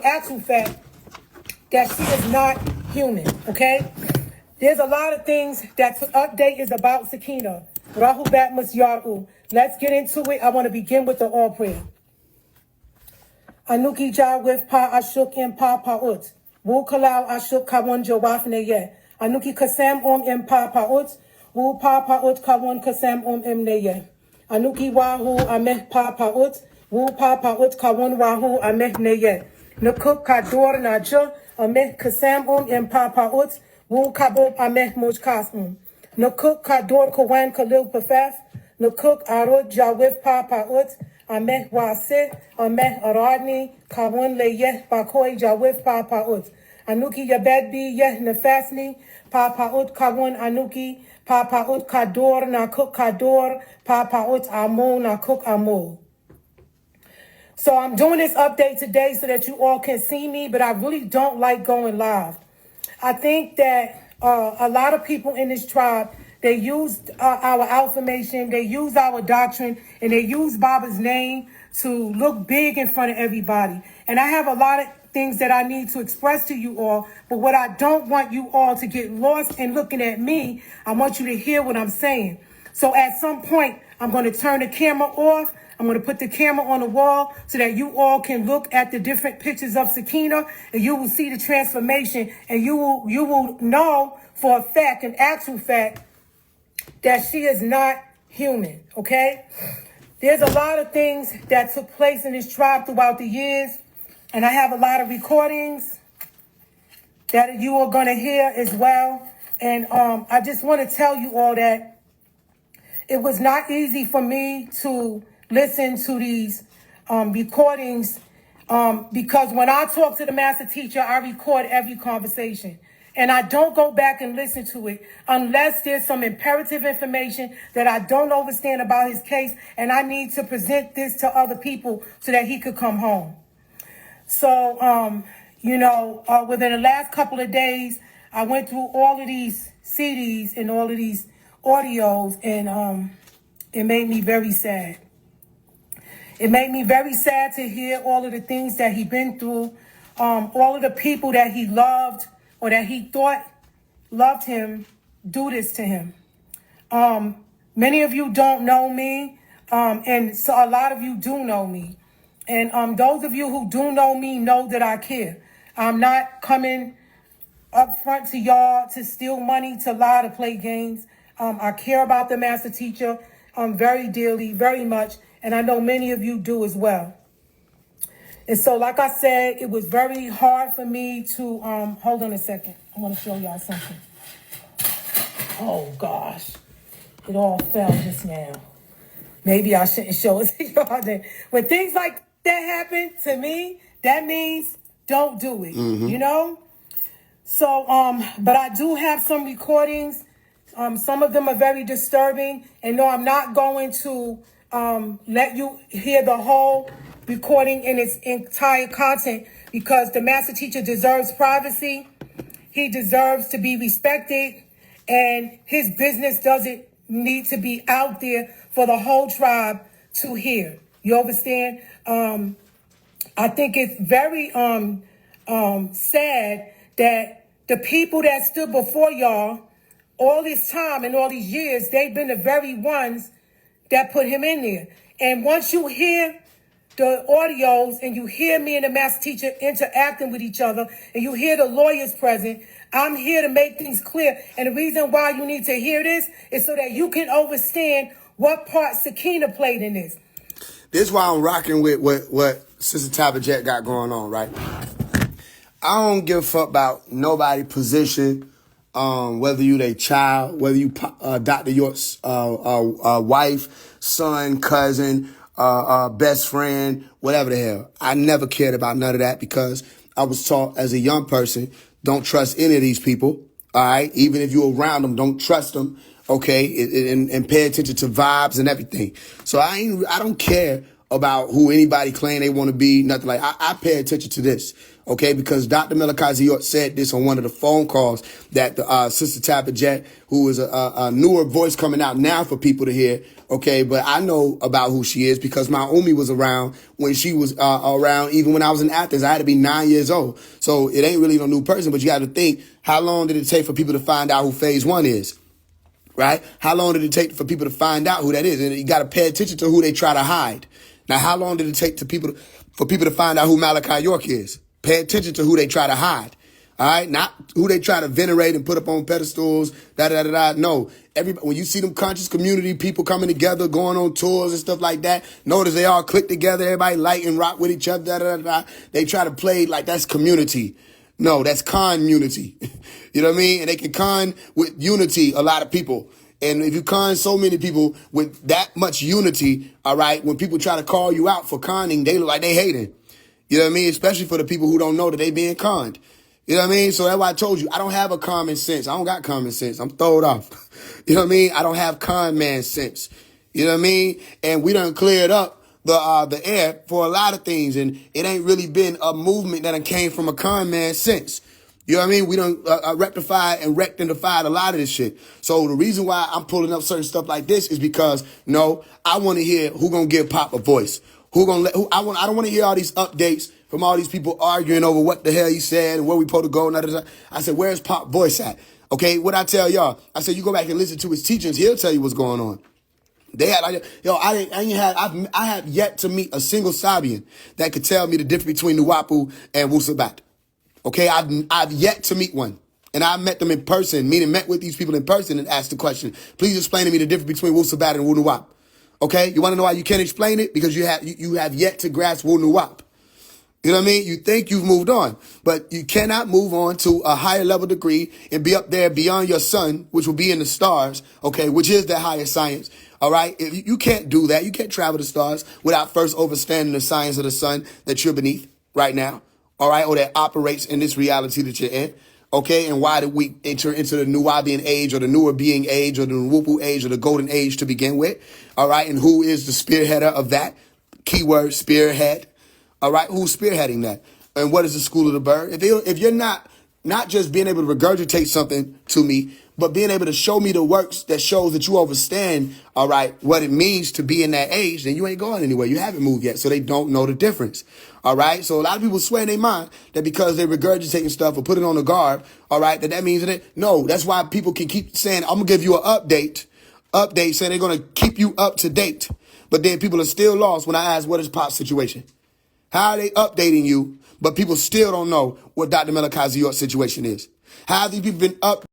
actual fact that she is not human, okay? There's a lot of things that the update is about Sakina. Rahubat Musyaru. Let's get into it. I want to begin with the all prayer. Anuki ja with pa ashuk in pa paut. Wu kalau ashuk kawan jawafne ye. Anuki kasam in pa paut. Wu pa paut kawan kasam imne ye. Anuki wahu ameh pa paut. Wu pa paut kawan wahu ameh ne ye. Nukuk kador naja ameh kasam in pa paut. Wu kabob ameh mujkas Nukuk kador kawan kalil pafaf. Nukuk arod jawif pa paut. Ameh wase, ameh aradni, kawun le yeh bakoi jawif pa paut. Anuki yabedbi yeh nefasni, pa paut kawun anuki, pa paut kador na cook kador, pa paut amo na cook amo. So I'm doing this update today so that you all can see me, but I really don't like going live. I think that a lot of people in this tribe, they use our affirmation, they use our doctrine, and they use Baba's name to look big in front of everybody. And I have a lot of things that I need to express to you all, but what I don't want you all to get lost in looking at me, I want you to hear what I'm saying. So at some point, I'm going to turn the camera off. I'm going to put the camera on the wall so that you all can look at the different pictures of Sakina, and you will see the transformation, and you will know for a fact, an actual fact, that she is not human, okay? There's a lot of things that took place in this tribe throughout the years, and I have a lot of recordings that you are going to hear as well. And I just want to tell you all that it was not easy for me to listen to these recordings because when I talk to the master teacher, I record every conversation. And I don't go back and listen to it unless there's some imperative information that I don't understand about his case, and I need to present this to other people so that he could come home. So, within the last couple of days, I went through all of these CDs and all of these audios, and it made me very sad. It made me very sad to hear all of the things that he'd been through, all of the people that he loved, or that he thought loved him, do this to him. Many of you don't know me, and so a lot of you do know me. And those of you who do know me know that I care. I'm not coming up front to y'all to steal money, to lie, to play games. I care about the master teacher very dearly, very much, and I know many of you do as well. And so, like I said, it was very hard for me to, hold on a second. I want to show y'all something. Oh, gosh. It all fell just now. Maybe I shouldn't show it to y'all then. When things like that happen to me, that means don't do it, you know? So, but I do have some recordings. Some of them are very disturbing. And no, I'm not going to let you hear the whole recording in its entire content because the master teacher deserves privacy. He deserves to be respected, and his business doesn't need to be out there for the whole tribe to hear. You understand? I think it's very sad that the people that stood before y'all all this time and all these years, they've been the very ones that put him in there. And once you hear the audios and you hear me and the master teacher interacting with each other and you hear the lawyers present, I'm here to make things clear. And the reason why you need to hear this is so that you can understand what part Sakina played in this. This is why I'm rocking with what Sister Tabitha Jet got going on, right? I don't give a fuck about nobody's position, whether you their child, whether you Dr. York's wife, son, cousin, best friend, whatever the hell. I never cared about none of that because I was taught as a young person, don't trust any of these people, all right? Even if you're around them, don't trust them, okay? And pay attention to vibes and everything. So I don't care about who anybody claim they want to be, nothing like. I pay attention to this, okay, because Dr. Malachi York said this on one of the phone calls that the Sister Tabitha Jet, who is a newer voice coming out now for people to hear, okay, but I know about who she is because my Umi was around when she was around, even when I was in Athens. I had to be 9 years old, so it ain't really no new person, but you got to think, how long did it take for people to find out who Faise One is? Right? How long did it take for people to find out who that is? And you got to pay attention to who they try to hide. Now, how long did it take for people to find out who Malachi York is? Pay attention to who they try to hide. All right? Not who they try to venerate and put up on pedestals, da-da-da-da. No. When you see them conscious community people coming together, going on tours and stuff like that, notice they all click together, everybody light and rock with each other, da-da-da-da. They try to play like that's community. No, that's con-unity. You know what I mean? And they can con with unity a lot of people. And if you con so many people with that much unity, all right, when people try to call you out for conning, they look like they hating. You know what I mean? Especially for the people who don't know that they being conned. You know what I mean? So that's why I told you, I don't have a common sense. I don't got common sense. I'm throwed off. You know what I mean? I don't have con man sense. You know what I mean? And we done cleared up the air for a lot of things, and it ain't really been a movement that came from a con man since. You know what I mean? We done rectified and rectified a lot of this shit. So the reason why I'm pulling up certain stuff like this is because, no, I want to hear who gonna give Pop a voice. I don't want to hear all these updates from all these people arguing over what the hell he said and where we supposed to go. And I said, where's Pop voice at? Okay, what I tell y'all? I said, you go back and listen to his teachings. He'll tell you what's going on. I have yet to meet a single Sabian that could tell me the difference between Nuwapu and Wusabat. Okay, I've yet to meet one. And I met them in person, meaning met with these people in person and asked the question, please explain to me the difference between Wusabat and Wunuwap. Okay, you want to know why you can't explain it? Because you have yet to grasp Wunuwap. You know what I mean? You think you've moved on, but you cannot move on to a higher level degree and be up there beyond your sun, which will be in the stars, okay, which is the higher science. All right, you can't do that. You can't travel the stars without first understanding the science of the sun that you're beneath right now. All right, or that operates in this reality that you're in. Okay, and why did we enter into the Nuwabian age or the newer being age or the Nwupu age or the golden age to begin with? All right, and who is the spearheader of that? Keyword spearhead. All right, who's spearheading that? And what is the school of the bird? If you're not just being able to regurgitate something to me, but being able to show me the works that shows that you understand, all right, what it means to be in that age, then you ain't going anywhere. You haven't moved yet, so they don't know the difference. All right, so a lot of people swear in their mind that because they're regurgitating stuff or put it on the garb, all right, that means that no, that's why people can keep saying, I'm going to give you an update saying they're going to keep you up to date. But then people are still lost when I ask, what is Pop's situation? How are they updating you, but people still don't know what Dr. Malachi York's situation is? How have these people been up?